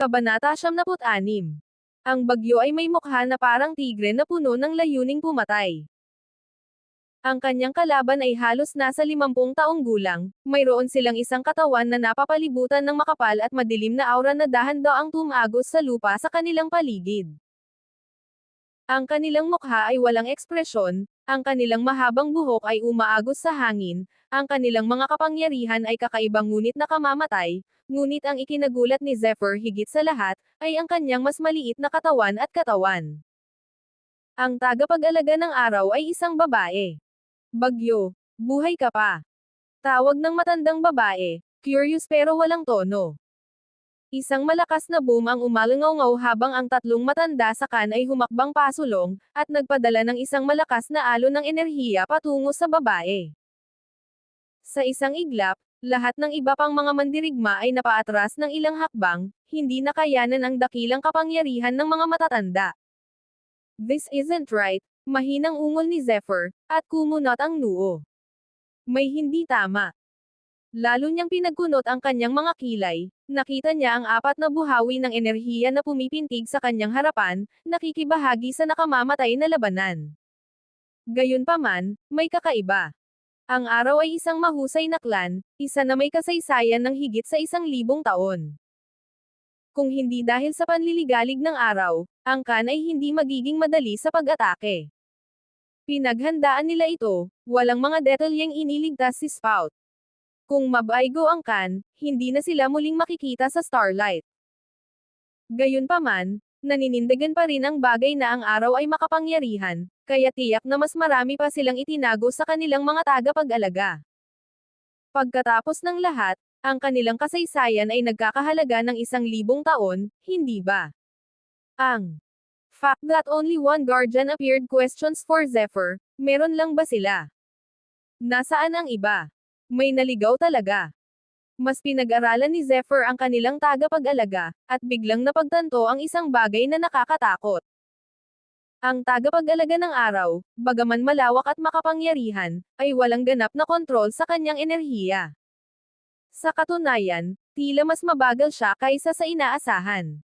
Kabanata 76. Ang bagyo ay may mukha na parang tigre na puno ng layuning pumatay. Ang kanyang kalaban ay halos nasa 50 taong gulang, mayroon silang isang katawan na napapalibutan ng makapal at madilim na aura na dahan-daang tumagos sa lupa sa kanilang paligid. Ang kanilang mukha ay walang ekspresyon, ang kanilang mahabang buhok ay umaagos sa hangin, ang kanilang mga kapangyarihan ay kakaibang ngunit nakamamatay, ngunit ang ikinagulat ni Zephyr higit sa lahat, ay ang kanyang mas maliit na katawan at katawan. Ang tagapag-alaga ng araw ay isang babae. Bagyo, buhay ka pa. Tawag ng matandang babae, curious pero walang tono. Isang malakas na boom ang umalangaw habang ang tatlong matanda sa kan ay humakbang pasulong, at nagpadala ng isang malakas na alon ng enerhiya patungo sa babae. Sa isang iglap, lahat ng iba pang mga mandirigma ay napaatras ng ilang hakbang, hindi nakayanan ang dakilang kapangyarihan ng mga matatanda. This isn't right, mahinang ungol ni Zephyr, at kumunot ang noo. May hindi tama. Lalo niyang pinagkunot ang kanyang mga kilay, nakita niya ang apat na buhawi ng enerhiya na pumipintig sa kanyang harapan, nakikibahagi sa nakamamatay na labanan. Gayunpaman, may kakaiba. Ang araw ay isang mahusay na klan, isa na may kasaysayan ng higit sa 1,000 taon. Kung hindi dahil sa panliligalig ng araw, ang kan ay hindi magiging madali sa pag-atake. Pinaghandaan nila ito, walang mga detalyeng iniligtas si Spout. Kung mabaygo ang kan, hindi na sila muling makikita sa starlight. Gayunpaman, naninindigan pa rin ang bagay na ang araw ay makapangyarihan, kaya tiyak na mas marami pa silang itinago sa kanilang mga tagapag-alaga. Pagkatapos ng lahat, ang kanilang kasaysayan ay nagkakahalaga ng 1,000 taon, hindi ba? Ang fact that only one guardian appeared questions for Zephyr, meron lang ba sila? Nasaan ang iba? May naligaw talaga. Mas pinag-aralan ni Zephyr ang kanilang tagapag-alaga, at biglang napagtanto ang isang bagay na nakakatakot. Ang tagapag-alaga ng araw, bagaman malawak at makapangyarihan, ay walang ganap na kontrol sa kanyang enerhiya. Sa katunayan, tila mas mabagal siya kaysa sa inaasahan.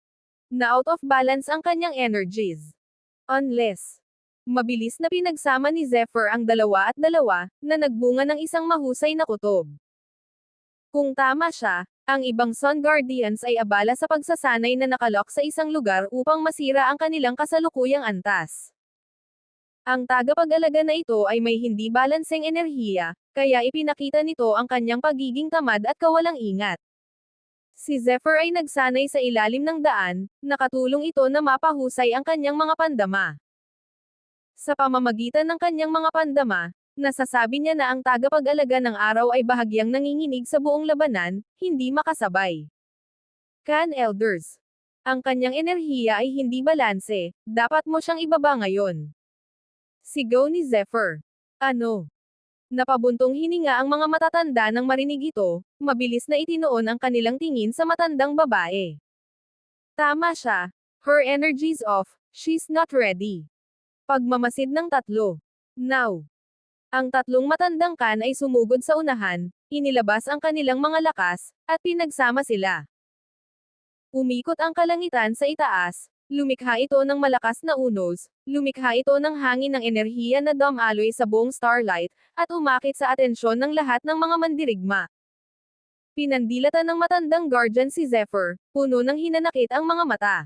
Na out of balance ang kanyang energies. Unless, mabilis na pinagsama ni Zephyr ang 2 at 2, na nagbunga ng isang mahusay na kutob. Kung tama siya, ang ibang Sun Guardians ay abala sa pagsasanay na nakalok sa isang lugar upang masira ang kanilang kasalukuyang antas. Ang tagapag-alaga na ito ay may hindi balanseng enerhiya, kaya ipinakita nito ang kanyang pagiging tamad at kawalang ingat. Si Zephyr ay nagsanay sa ilalim ng daan, nakatulong ito na mapahusay ang kanyang mga pandama. Sa pamamagitan ng kanyang mga pandama, nasasabi niya na ang tagapag-alaga ng araw ay bahagyang nanginginig sa buong labanan, hindi makasabay. Kan Elders. Ang kanyang enerhiya ay hindi balanse, dapat mo siyang ibaba ngayon. Sigaw ni Zephyr. Ano? Napabuntong hininga ang mga matatanda nang marinig ito, mabilis na itinoon ang kanilang tingin sa matandang babae. Tama siya. Her energy's off, she's not ready. Pagmamasid ng tatlo. Now. Ang tatlong matandang kan ay sumugod sa unahan, inilabas ang kanilang mga lakas, at pinagsama sila. Umikot ang kalangitan sa itaas, lumikha ito ng malakas na unos, lumikha ito ng hangin ng enerhiya na dumaloy sa buong starlight, at umakit sa atensyon ng lahat ng mga mandirigma. Pinandilatan ng matandang guardian si Zephyr, puno ng hinanakit ang mga mata.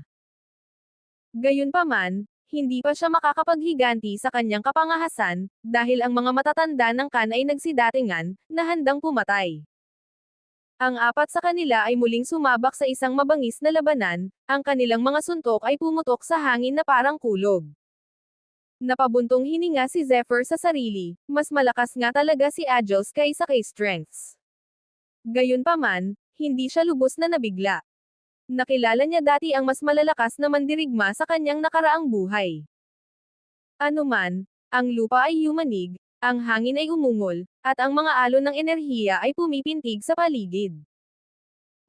Gayunpaman, hindi pa siya makakapaghiganti sa kanyang kapangahasan, dahil ang mga matatanda ng kan ay nagsidatingan, na handang pumatay. Ang apat sa kanila ay muling sumabak sa isang mabangis na labanan, ang kanilang mga suntok ay pumutok sa hangin na parang kulog. Napabuntong hininga si Zephyr sa sarili, mas malakas nga talaga si Agils kaysa kay Strengths. Gayunpaman, hindi siya lubos na nabigla. Nakilala niya dati ang mas malalakas na mandirigma sa kanyang nakaraang buhay. Anuman, ang lupa ay yumanig, ang hangin ay umungol, at ang mga alon ng enerhiya ay pumipintig sa paligid.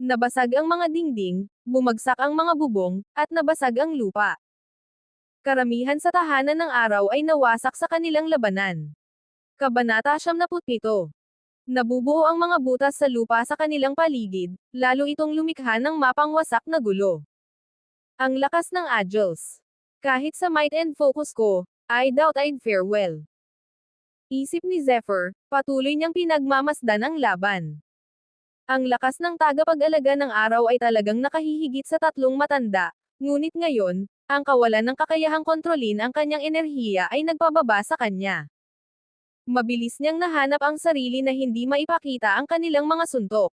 Nabasag ang mga dingding, bumagsak ang mga bubong, at nabasag ang lupa. Karamihan sa tahanan ng araw ay nawasak sa kanilang labanan. Kabanata 77. Nabubuo ang mga butas sa lupa sa kanilang paligid, lalo itong lumikha ng mapang wasak na gulo. Ang lakas ng Agils. Kahit sa might and focus ko, I doubt I'd fare well. Isip ni Zephyr, patuloy niyang pinagmamasdan ang laban. Ang lakas ng tagapag-alaga ng araw ay talagang nakahihigit sa 3 matanda, ngunit ngayon, ang kawalan ng kakayahang kontrolin ang kanyang enerhiya ay nagpababa sa kanya. Mabilis niyang nahanap ang sarili na hindi maipakita ang kanilang mga suntok.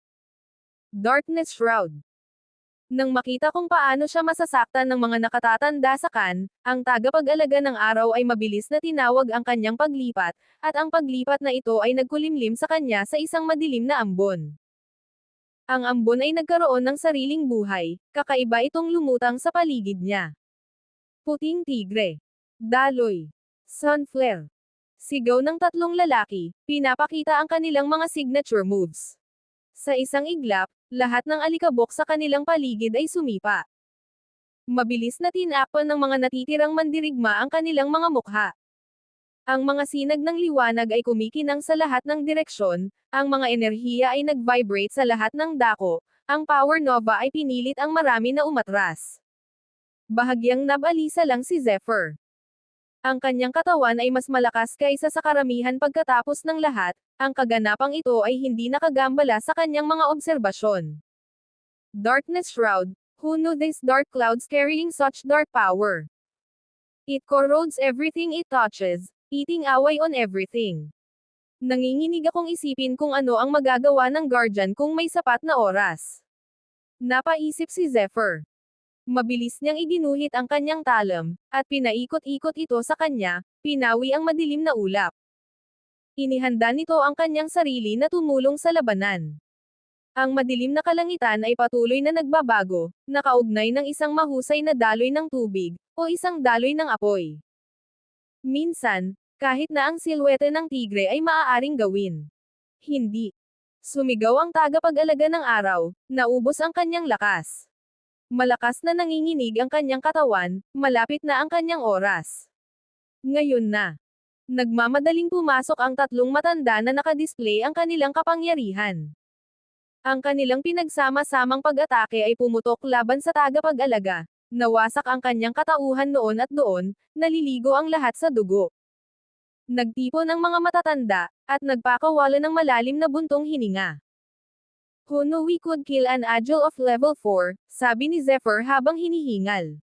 Darkness Shroud. Nang makita kung paano siya masasaktan ng mga nakatatanda sa kan, ang tagapag-alaga ng araw ay mabilis na tinawag ang kanyang paglipat, at ang paglipat na ito ay nagkulimlim sa kanya sa isang madilim na ambon. Ang ambon ay nagkaroon ng sariling buhay, kakaiba itong lumutang sa paligid niya. Puting tigre. Daloy. Sunflare. Sigaw ng 3 lalaki, pinapakita ang kanilang mga signature moves. Sa isang iglap, lahat ng alikabok sa kanilang paligid ay sumipa. Mabilis na tinakpan ng mga natitirang mandirigma ang kanilang mga mukha. Ang mga sinag ng liwanag ay kumikinang sa lahat ng direksyon, ang mga enerhiya ay nag-vibrate sa lahat ng dako, ang power nova ay pinilit ang marami na umatras. Bahagyang nabalisa lang si Zephyr. Ang kanyang katawan ay mas malakas kaysa sa karamihan pagkatapos ng lahat, ang kaganapang ito ay hindi nakagambala sa kanyang mga obserbasyon. Darkness Shroud, who knew these dark clouds carrying such dark power? It corrodes everything it touches, eating away on everything. Nanginginig akong isipin kung ano ang magagawa ng Guardian kung may sapat na oras. Napaisip si Zephyr. Mabilis niyang iginuhit ang kanyang talam, at pinaikot-ikot ito sa kanya, pinawi ang madilim na ulap. Inihanda nito ang kanyang sarili na tumulong sa labanan. Ang madilim na kalangitan ay patuloy na nagbabago, nakaugnay ng isang mahusay na daloy ng tubig, o isang daloy ng apoy. Minsan, kahit na ang silwete ng tigre ay maaaring gawin. Hindi. Sumigaw ang tagapag-alaga ng araw, naubos ang kanyang lakas. Malakas na nanginginig ang kanyang katawan, malapit na ang kanyang oras. Ngayon na. Nagmamadaling pumasok ang 3 matanda na nakadisplay ang kanilang kapangyarihan. Ang kanilang pinagsama-samang pag-atake ay pumutok laban sa tagapag-alaga. Nawasak ang kanyang katauhan noon at doon, naliligo ang lahat sa dugo. Nagtipon ang mga matatanda, at nagpakawala ng malalim na buntong hininga. Who knew we could kill an Agil of level 4, sabi ni Zephyr habang hinihingal.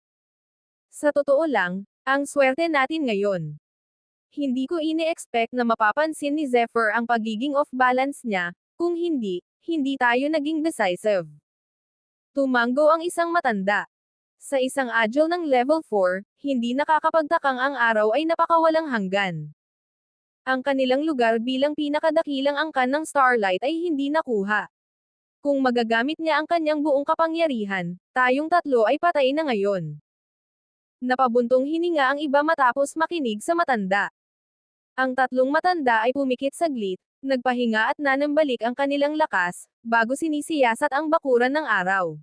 Sa totoo lang, ang swerte natin ngayon. Hindi ko ini-expect na mapapansin ni Zephyr ang pagiging off-balance niya, kung hindi, hindi tayo naging decisive. Tumanggo ang isang matanda. Sa isang Agil ng level 4, hindi nakakapagtakang ang araw ay napakawalang hanggan. Ang kanilang lugar bilang pinakadakilang angkan ng Starlight ay hindi nakuha. Kung magagamit niya ang kanyang buong kapangyarihan, tayong 3 ay patay na ngayon. Napabuntong hininga ang iba matapos makinig sa matanda. Ang 3 matanda ay pumikit saglit, nagpahinga at nanambalik ang kanilang lakas, bago sinisiyasat ang bakuran ng araw.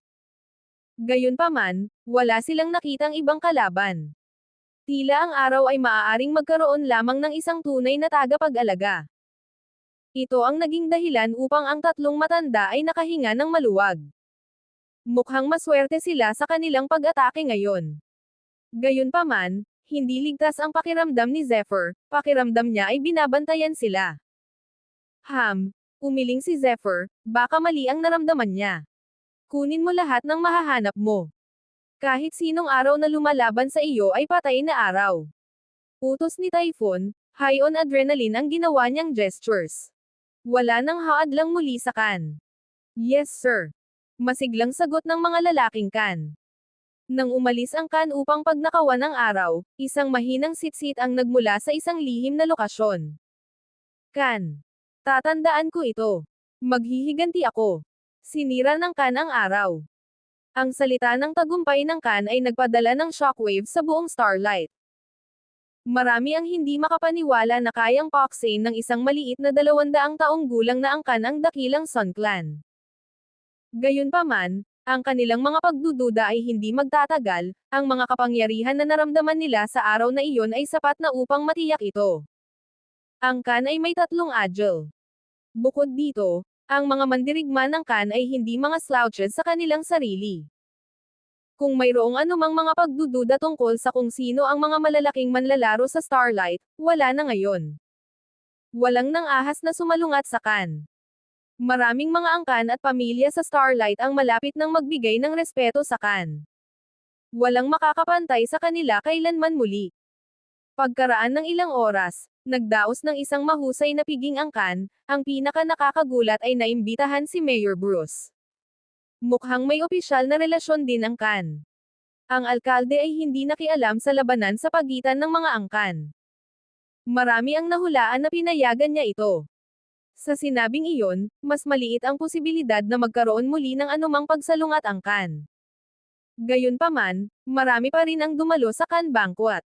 Gayunpaman, wala silang nakitang ibang kalaban. Tila ang araw ay maaaring magkaroon lamang ng isang tunay na tagapag-alaga. Ito ang naging dahilan upang ang 3 matanda ay nakahinga ng maluwag. Mukhang maswerte sila sa kanilang pag-atake ngayon. Gayunpaman, hindi ligtas ang pakiramdam ni Zephyr, pakiramdam niya ay binabantayan sila. Umiling si Zephyr, baka mali ang naramdaman niya. Kunin mo lahat ng mahahanap mo. Kahit sinong araw na lumalaban sa iyo ay patay na araw. Utos ni Typhon, high on adrenaline ang ginawa niyang gestures. Wala nang haadlang muli sa kan. Yes sir. Masiglang sagot ng mga lalaking kan. Nang umalis ang kan upang pagnakawan ng araw, isang mahinang sitsit ang nagmula sa isang lihim na lokasyon. Kan. Tatandaan ko ito. Maghihiganti ako. Sinira ng kan ang araw. Ang salita ng tagumpay ng kan ay nagpadala ng shockwave sa buong Starlight. Marami ang hindi makapaniwala na kayang paksain ng isang maliit na 200 taong gulang na angkan ang dakilang Sun Clan. Gayunpaman, ang kanilang mga pagdududa ay hindi magtatagal, ang mga kapangyarihan na naramdaman nila sa araw na iyon ay sapat na upang matiyak ito. Ang kan ay may 3 Agil. Bukod dito, ang mga mandirigma ng Khan ay hindi mga slouches sa kanilang sarili. Kung mayroong anumang mga pagdududa tungkol sa kung sino ang mga malalaking manlalaro sa Starlight, wala na ngayon. Walang nang ahas na sumalungat sa Khan. Maraming mga angkan at pamilya sa Starlight ang malapit nang magbigay ng respeto sa Khan. Walang makakapantay sa kanila kailanman muli. Pagkaraan ng ilang oras, nagdaos ng isang mahusay na piging angkan, ang pinaka nakakagulat ay naimbitahan si Mayor Bruce. Mukhang may opisyal na relasyon din ang Khan. Ang alkalde ay hindi nakialam sa labanan sa pagitan ng mga angkan. Marami ang nahulaan na pinayagan niya ito. Sa sinabing iyon, mas maliit ang posibilidad na magkaroon muli ng anumang pagsalungat ang Khan. Gayunpaman, marami pa rin ang dumalo sa Khan Banquet.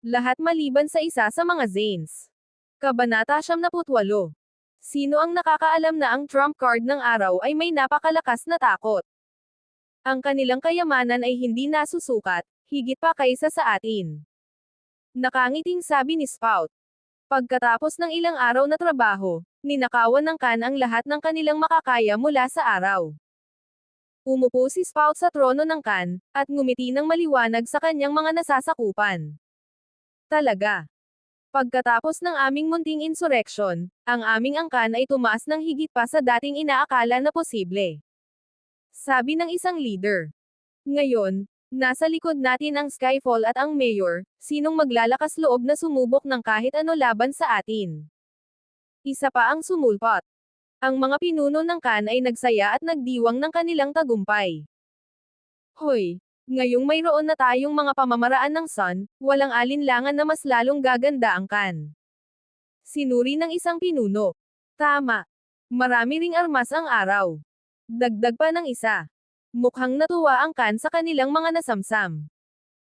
Lahat maliban sa isa sa mga Zanes. Kabanata 78. Sino ang nakakaalam na ang trump card ng araw ay may napakalakas na takot? Ang kanilang kayamanan ay hindi nasusukat, higit pa kaysa sa atin. Nakangiting sabi ni Spout. Pagkatapos ng ilang araw na trabaho, ninakawan ng Khan ang lahat ng kanilang makakaya mula sa araw. Umupo si Spout sa trono ng Khan, at ngumiti ng maliwanag sa kanyang mga nasasakupan. Talaga. Pagkatapos ng aming munting insurrection, ang aming angkan ay tumaas ng higit pa sa dating inaakala na posible. Sabi ng isang leader. Ngayon, nasa likod natin ang Skyfall at ang Mayor, sinong maglalakas loob na sumubok ng kahit ano laban sa atin. Isa pa ang sumulpot. Ang mga pinuno ng Khan ay nagsaya at nagdiwang ng kanilang tagumpay. Hoy! Ngayong mayroon na tayong mga pamamaraan ng Sun, walang alinlangan na mas lalong gaganda ang Khan. Sinuri ng isang pinuno. Tama. Marami ring armas ang araw. Dagdag pa ng isa. Mukhang natuwa ang Khan sa kanilang mga nasamsam.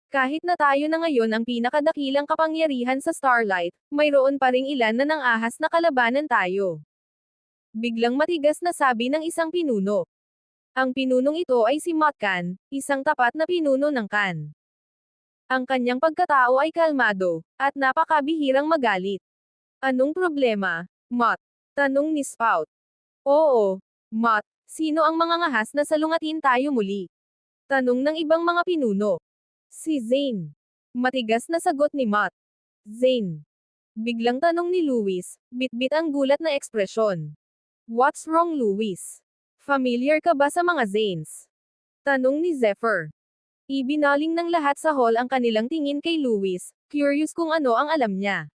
Kahit na tayo na ngayon ang pinakadakilang kapangyarihan sa Starlight, mayroon pa ring ilan na nang ahas na kalabanan tayo. Biglang matigas na sabi ng isang pinuno. Ang pinunong ito ay si Mott Khan, isang tapat na pinuno ng Khan. Ang kanyang pagkatao ay kalmado, at napakabihirang magalit. Anong problema, Mott? Tanong ni Spout. Oo, Mott, sino ang mga ngahas na salungatin tayo muli? Tanong ng ibang mga pinuno. Si Zane. Matigas na sagot ni Mott. Zane. Biglang tanong ni Louis, bitbit ang gulat na ekspresyon. What's wrong, Louis? Familiar ka ba sa mga Zanes? Tanong ni Zephyr. Ibinaling ng lahat sa hall ang kanilang tingin kay Louis, curious kung ano ang alam niya.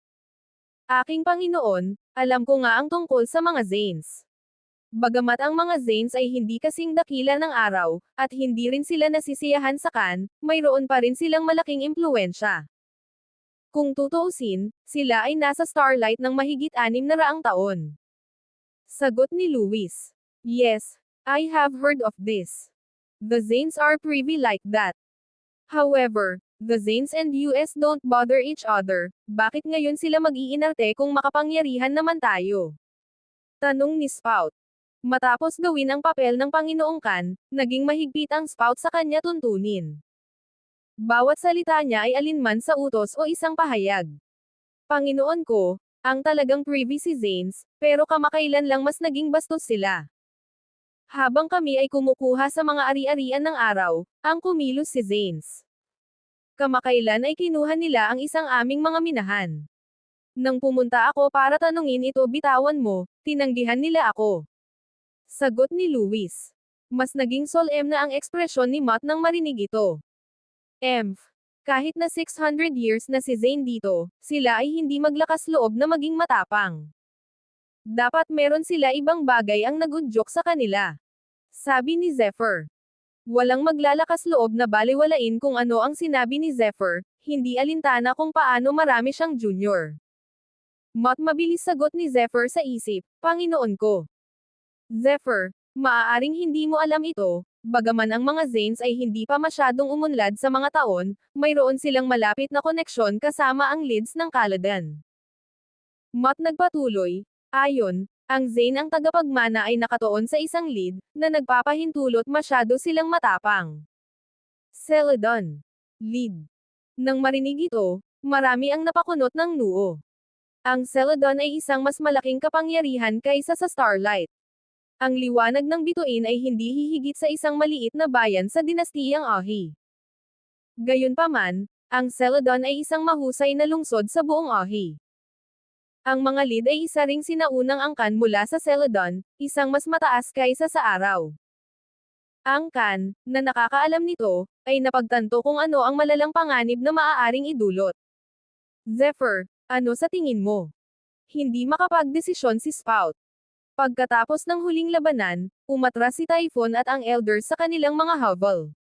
Aking Panginoon, alam ko nga ang tungkol sa mga Zanes. Bagamat ang mga Zanes ay hindi kasing dakila ng araw, at hindi rin sila nasisiyahan sa Khan, mayroon pa rin silang malaking impluensya. Kung tutuusin, sila ay nasa Starlight ng mahigit 600 taon. Sagot ni Louis. Yes, I have heard of this. The Zanes are privy like that. However, the Zanes and US don't bother each other, bakit ngayon sila mag-iinarte kung makapangyarihan naman tayo? Tanong ni Spout. Matapos gawin ang papel ng Panginoong Khan, naging mahigpit ang Spout sa kanya tuntunin. Bawat salita niya ay alinman sa utos o isang pahayag. Panginoon ko, ang talagang privy si Zanes, pero kamakailan lang mas naging bastos sila. Habang kami ay kumukuha sa mga ari-arian ng araw, ang kumilos si Zanes. Kamakailan ay kinuha nila ang isang aming mga minahan. Nang pumunta ako para tanungin ito, bitawan mo, tinanggihan nila ako. Sagot ni Louis. Mas naging solemn na ang ekspresyon ni Mott nang marinig ito. Kahit na 600 years na si Zane dito, sila ay hindi maglakas loob na maging matapang. Dapat meron sila ibang bagay ang nagudyok sa kanila. Sabi ni Zephyr. Walang maglalakas loob na baliwalain kung ano ang sinabi ni Zephyr, hindi alintana kung paano marami siyang junior. Mott mabilis sagot ni Zephyr sa isip, Panginoon ko. Zephyr, maaaring hindi mo alam ito, bagaman ang mga Zanes ay hindi pa masyadong umunlad sa mga taon, mayroon silang malapit na koneksyon kasama ang Lids ng Caladan. Mott nagpatuloy, ayon, ang Zane ang tagapagmana ay nakatuon sa isang lead, na nagpapahintulot masyado silang matapang. Celadon. Lead. Nang marinig ito, marami ang napakunot ng noo. Ang Celadon ay isang mas malaking kapangyarihan kaysa sa Starlight. Ang liwanag ng bituin ay hindi hihigit sa isang maliit na bayan sa dinastiyang Ahi. Gayunpaman, ang Celadon ay isang mahusay na lungsod sa buong Ahi. Ang mga lead ay isa ring sinaunang angkan mula sa Celadon, isang mas mataas kaysa sa araw. Ang Khan, na nakakaalam nito, ay napagtanto kung ano ang malalang panganib na maaaring idulot. Zephyr, ano sa tingin mo? Hindi makapagdesisyon si Spout. Pagkatapos ng huling labanan, umatras si Typhon at ang Elders sa kanilang mga hovel.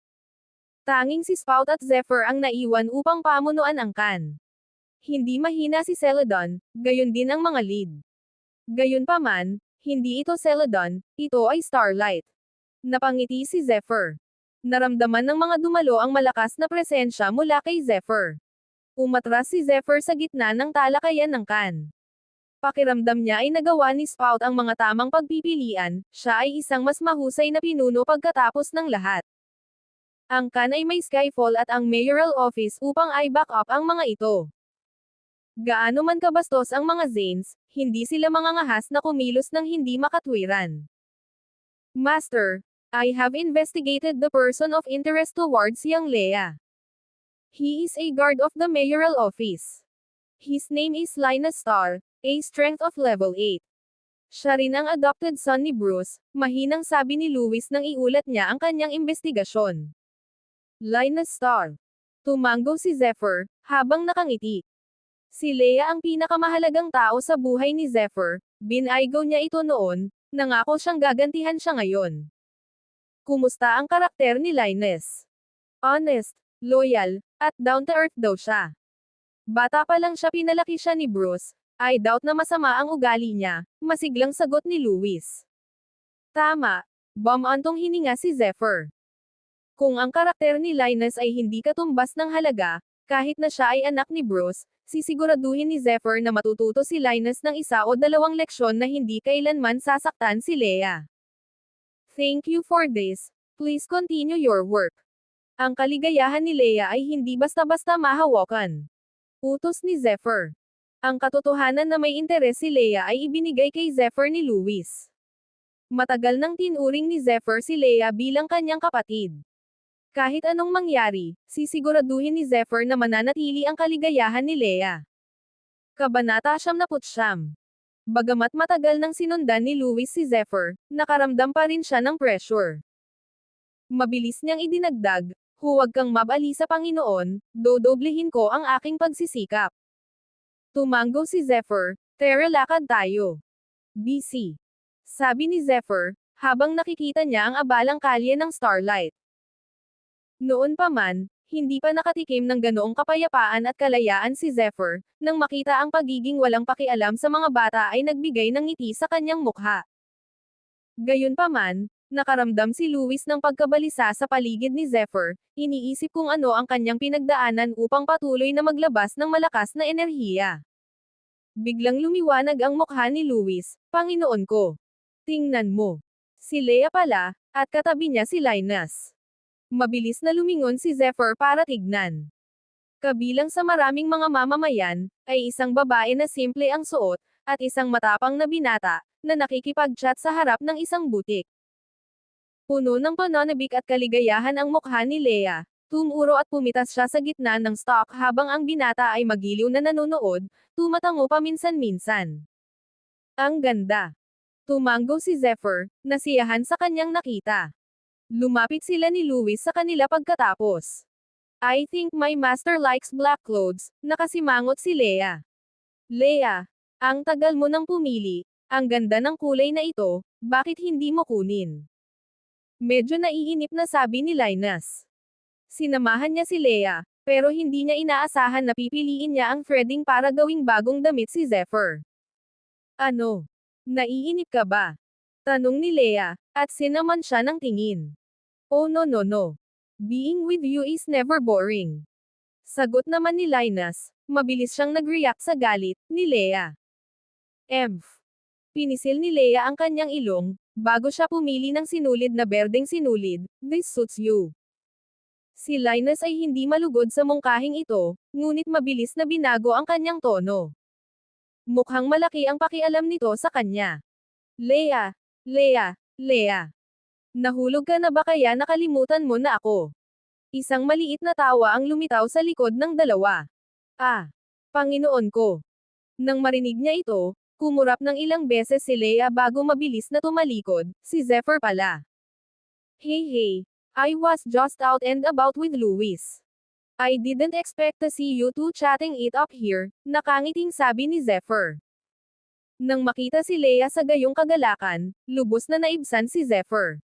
Tanging si Spout at Zephyr ang naiwan upang pamunuan ang Khan. Hindi mahina si Celadon, gayon din ang mga lead. Gayunpaman, hindi ito Celadon, ito ay Starlight. Napangiti si Zephyr. Naramdaman ng mga dumalo ang malakas na presensya mula kay Zephyr. Umatras si Zephyr sa gitna ng talakayan ng Khan. Pakiramdam niya ay nagawa ni Spout ang mga tamang pagpipilian, siya ay isang mas mahusay na pinuno pagkatapos ng lahat. Ang Khan ay may Skyfall at ang mayoral office upang i-back up ang mga ito. Gaano man kabastos ang mga Zanes, hindi sila mangangahas na kumilos ng hindi makatwiran. Master, I have investigated the person of interest towards young Leia. He is a guard of the mayoral office. His name is Linus Starr, a strength of level 8. Siya rin ang adopted son ni Bruce, mahinang sabi ni Lewis nang iulat niya ang kanyang investigasyon. Linus Starr. Tumango si Zephyr, habang nakangiti. Si Leia ang pinakamahalagang tao sa buhay ni Zephyr, binaygo niya ito noon, nangako siyang gagantihan siya ngayon. Kumusta ang karakter ni Linus? Honest, loyal, at down-to-earth daw siya. Bata pa lang siya pinalaki siya ni Bruce, I doubt na masama ang ugali niya, masiglang sagot ni Lewis. Tama, bumantong hininga si Zephyr. Kung ang karakter ni Linus ay hindi katumbas ng halaga, kahit na siya ay anak ni Bruce, sisiguraduhin ni Zephyr na matututo si Linus ng isa o dalawang leksyon na hindi kailanman sasaktan si Leia. Thank you for this. Please continue your work. Ang kaligayahan ni Leia ay hindi basta-basta mahawakan. Utos ni Zephyr. Ang katotohanan na may interes si Leia ay ibinigay kay Zephyr ni Lewis. Matagal nang tinuring ni Zephyr si Leia bilang kanyang kapatid. Kahit anong mangyari, sisiguraduhin ni Zephyr na mananatili ang kaligayahan ni Leia. Kabanata 79. Bagamat matagal nang sinundan ni Lewis si Zephyr, nakaramdam pa rin siya ng pressure. Mabilis niyang idinagdag, huwag kang mabali sa Panginoon, dodoblehin ko ang aking pagsisikap. Tumango si Zephyr, tara lakad tayo. BC. Sabi ni Zephyr, habang nakikita niya ang abalang kalye ng Starlight. Noon pa man, hindi pa nakatikim ng ganoong kapayapaan at kalayaan si Zephyr, nang makita ang pagiging walang pakialam sa mga bata ay nagbigay ng ngiti sa kanyang mukha. Gayunpaman, nakaramdam si Lewis ng pagkabalisa sa paligid ni Zephyr, iniisip kung ano ang kanyang pinagdaanan upang patuloy na maglabas ng malakas na enerhiya. Biglang lumiwanag ang mukha ni Lewis, Panginoon ko. Tingnan mo. Si Leia pala, at katabi niya si Linus. Mabilis na lumingon si Zephyr para tignan. Kabilang sa maraming mga mamamayan, ay isang babae na simple ang suot, at isang matapang na binata, na nakikipag-chat sa harap ng isang butik. Puno ng pananabik at kaligayahan ang mukha ni Leia, tumuro at pumitas siya sa gitna ng stock habang ang binata ay magiliw na nanonood, tumatango paminsan-minsan. Ang ganda. Tumango si Zephyr, nasiyahan sa kanyang nakita. Lumapit sila ni Lewis sa kanila pagkatapos. I think my master likes black clothes, nakasimangot si Leia. Leia, ang tagal mo nang pumili, ang ganda ng kulay na ito, bakit hindi mo kunin? Medyo naiinip na sabi ni Linus. Sinamahan niya si Leia, pero hindi niya inaasahan na pipiliin niya ang threading para gawing bagong damit si Zephyr. Ano? Naiinip ka ba? Tanong ni Leia, at sinaman siya ng tingin. Oh no no no. Being with you is never boring. Sagot naman ni Linus, mabilis siyang nag-react sa galit ni Leia. Pinisil ni Leia ang kanyang ilong, bago siya pumili ng sinulid na berdeng sinulid, this suits you. Si Linus ay hindi malugod sa mungkahing ito, ngunit mabilis na binago ang kanyang tono. Mukhang malaki ang pakialam nito sa kanya. Leia, Leia, Leia. Nahulog ka na ba kaya nakalimutan mo na ako? Isang maliit na tawa ang lumitaw sa likod ng dalawa. Ah! Panginoon ko! Nang marinig niya ito, kumurap ng ilang beses si Leia bago mabilis na tumalikod, si Zephyr pala. Hey hey! I was just out and about with Louis. I didn't expect to see you two chatting it up here, nakangiting sabi ni Zephyr. Nang makita si Leia sa gayong kagalakan, lubos na naibsan si Zephyr.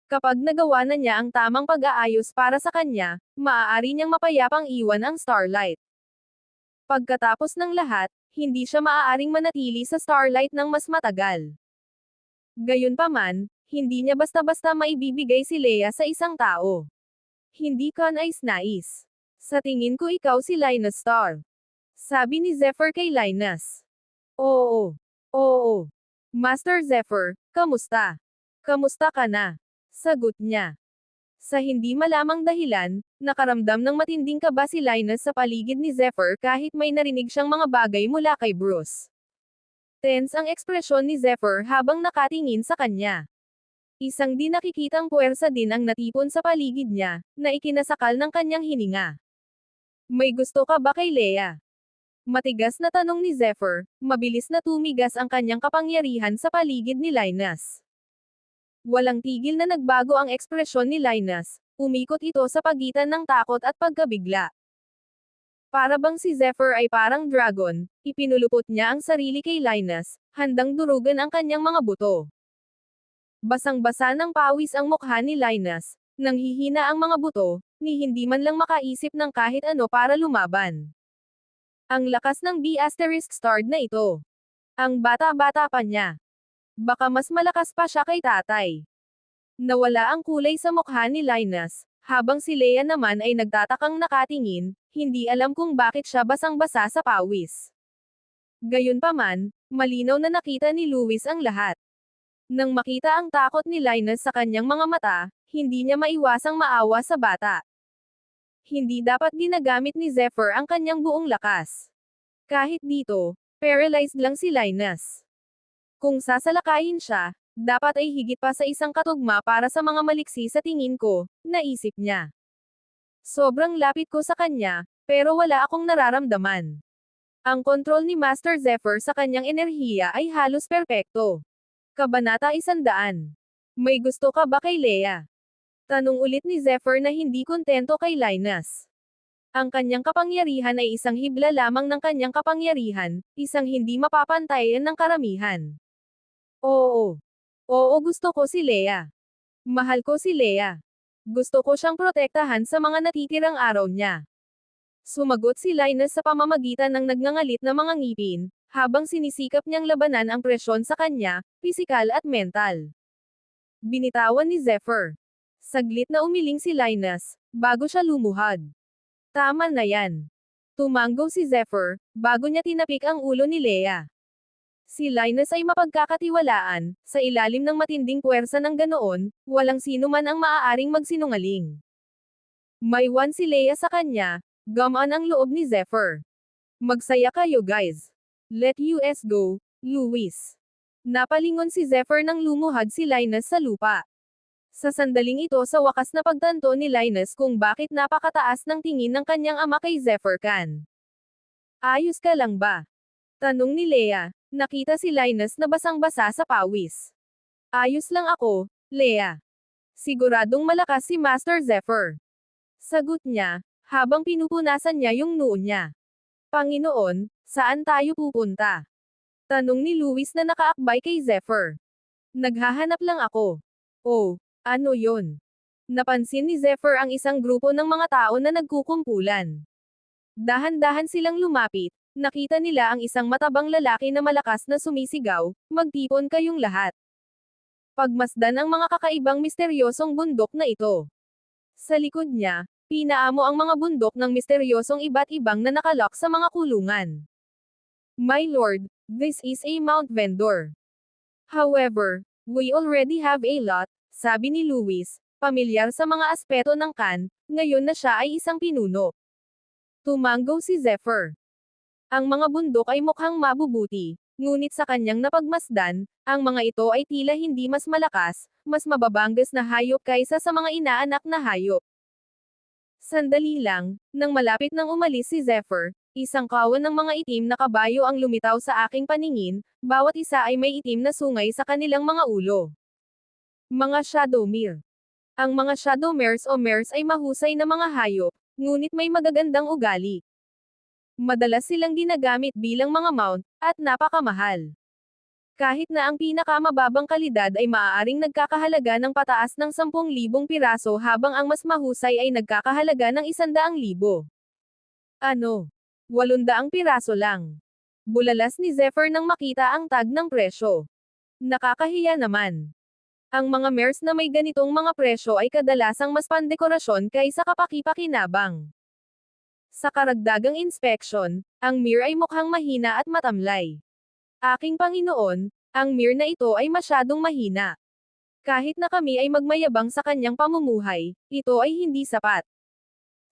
Kapag nagawa na niya ang tamang pag-aayos para sa kanya, maaari niyang mapayapang iwan ang Starlight. Pagkatapos ng lahat, hindi siya maaaring manatili sa Starlight ng mas matagal. Gayunpaman, hindi niya basta-basta maibibigay si Leia sa isang tao. Hindi ka nais-nais. Sa tingin ko ikaw si Linus Star. Sabi ni Zephyr kay Linus. Oo. Oo. Master Zephyr, kamusta? Kamusta ka na? Sagot niya. Sa hindi malamang dahilan, nakaramdam ng matinding kaba si Linus sa paligid ni Zephyr kahit may narinig siyang mga bagay mula kay Bruce. Tense ang ekspresyon ni Zephyr habang nakatingin sa kanya. Isang di nakikitang puwersa din ang natipon sa paligid niya, na ikinasakal ng kanyang hininga. May gusto ka ba kay Leia? Matigas na tanong ni Zephyr, mabilis na tumigas ang kanyang kapangyarihan sa paligid ni Linus. Walang tigil na nagbago ang ekspresyon ni Linus, umikot ito sa pagitan ng takot at pagkabigla. Para bang si Zephyr ay parang dragon, ipinulupot niya ang sarili kay Linus, handang durugan ang kanyang mga buto. Basang-basa ng pawis ang mukha ni Linus, nang hihina ang mga buto, ni hindi man lang makaisip ng kahit ano para lumaban. Ang lakas ng B***starred na ito. Ang bata-bata pa niya. Baka mas malakas pa siya kay tatay. Nawala ang kulay sa mukha ni Linus, habang si Leia naman ay nagtatakang nakatingin, hindi alam kung bakit siya basang-basa sa pawis. Gayunpaman, malinaw na nakita ni Louis ang lahat. Nang makita ang takot ni Linus sa kanyang mga mata, hindi niya maiwasang maawa sa bata. Hindi dapat ginagamit ni Zephyr ang kanyang buong lakas. Kahit dito, paralyzed lang si Linus. Kung sasalakayin siya, dapat ay higit pa sa isang katugma para sa mga maliksi sa tingin ko, naisip niya. Sobrang lapit ko sa kanya, pero wala akong nararamdaman. Ang kontrol ni Master Zephyr sa kanyang enerhiya ay halos perpekto. Kabanata 100. May gusto ka ba kay Leia? Tanong ulit ni Zephyr na hindi kontento kay Linus. Ang kanyang kapangyarihan ay isang hibla lamang ng kanyang kapangyarihan, isang hindi mapapantayan ng karamihan. Oo. Oo, gusto ko si Leia. Mahal ko si Leia. Gusto ko siyang protektahan sa mga natitirang araw niya. Sumagot si Linus sa pamamagitan ng nagngangalit na mga ngipin, habang sinisikap niyang labanan ang presyon sa kanya, pisikal at mental. Binitawan ni Zephyr. Saglit na umiling si Linus, bago siya lumuhad. Tama na yan. Tumanggo si Zephyr, bago niya tinapik ang ulo ni Leia. Si Linus ay mapagkakatiwalaan, sa ilalim ng matinding puwersa ng ganoon, walang sino man ang maaaring magsinungaling. Maiwan si Leia sa kanya, gamaan ang loob ni Zephyr. Magsaya kayo guys. Let us go, Louis. Napalingon si Zephyr nang lumuhad si Linus sa lupa. Sa sandaling ito sa wakas na pagtanto ni Linus kung bakit napakataas ng tingin ng kanyang ama kay Zephyr Khan. Ayos ka lang ba? Tanong ni Leia, nakita si Linus na basang-basa sa pawis. Ayos lang ako, Leia. Siguradong malakas si Master Zephyr. Sagot niya, habang pinupunasan niya yung noo niya. Panginoon, saan tayo pupunta? Tanong ni Louis na nakaakbay kay Zephyr. Naghahanap lang ako. Oh, ano yon? Napansin ni Zephyr ang isang grupo ng mga tao na nagkukumpulan. Dahan-dahan silang lumapit, nakita nila ang isang matabang lalaki na malakas na sumisigaw, magtipon kayong lahat. Pagmasdan ang mga kakaibang misteryosong bundok na ito. Sa likod niya, pinaamo ang mga bundok ng misteryosong iba't ibang na nakalock sa mga kulungan. My lord, this is a Mount Vendor. However, we already have a lot, sabi ni Louis, pamilyar sa mga aspeto ng Khan, ngayon na siya ay isang pinuno. Tumanggo si Zephyr. Ang mga bundok ay mukhang mabubuti, ngunit sa kanyang napagmasdan, ang mga ito ay tila hindi mas malakas, mas mababanggas na hayop kaysa sa mga inaanak na hayop. Sandali lang, nang malapit nang umalis si Zephyr, isang kawan ng mga itim na kabayo ang lumitaw sa aking paningin, bawat isa ay may itim na sungay sa kanilang mga ulo. Mga Shadowmere. Ang mga Shadowmares o mares ay mahusay na mga hayop, ngunit may magagandang ugali. Madalas silang ginagamit bilang mga mount, at napakamahal. Kahit na ang pinakamababang kalidad ay maaaring nagkakahalaga ng pataas ng 10,000 piraso habang ang mas mahusay ay nagkakahalaga ng 100,000. Ano? 800 piraso lang. Bulalas ni Zephyr nang makita ang tag ng presyo. Nakakahiya naman. Ang mga mares na may ganitong mga presyo ay kadalasang mas pandekorasyon kaysa kapaki-pakinabang. Sa karagdagang inspeksyon, ang mare ay mukhang mahina at matamlay. Aking Panginoon, ang mare na ito ay masyadong mahina. Kahit na kami ay magmayabang sa kanyang pamumuhay, ito ay hindi sapat.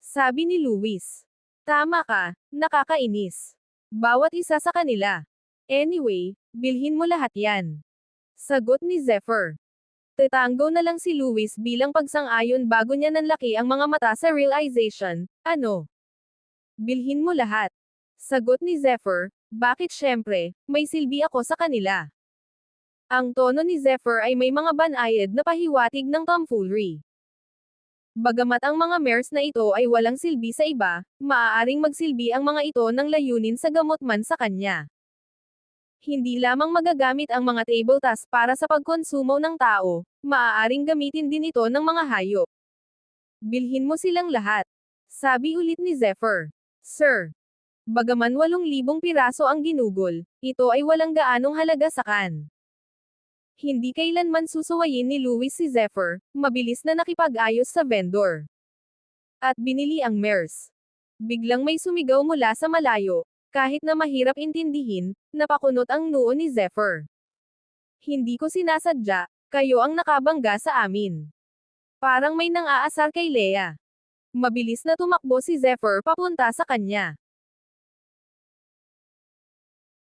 Sabi ni Luis. Tama ka, nakakainis. Bawat isa sa kanila. Anyway, bilhin mo lahat yan. Sagot ni Zephyr. Tatango na lang si Luis bilang pagsang-ayon bago niya nanlaki ang mga mata sa realization, ano? Bilhin mo lahat. Sagot ni Zephyr, bakit syempre, may silbi ako sa kanila. Ang tono ni Zephyr ay may mga banayad na pahiwatig ng tomfoolery. Bagamat ang mga mares na ito ay walang silbi sa iba, maaaring magsilbi ang mga ito ng layunin sa gamot man sa kanya. Hindi lamang magagamit ang mga table tasks para sa pagkonsumo ng tao, maaaring gamitin din ito ng mga hayop. Bilhin mo silang lahat. Sabi ulit ni Zephyr. Sir. Bagaman 8,000 piraso ang ginugol, ito ay walang gaanong halaga sa kan. Hindi kailanman susuwayin ni Luis si Zephyr, mabilis na nakipag-ayos sa vendor. At binili ang mares. Biglang may sumigaw mula sa malayo, kahit na mahirap intindihin, napakunot ang noo ni Zephyr. Hindi ko sinasadya, kayo ang nakabangga sa amin. Parang may nang-aasar kay Leia. Mabilis na tumakbo si Zephyr papunta sa kanya.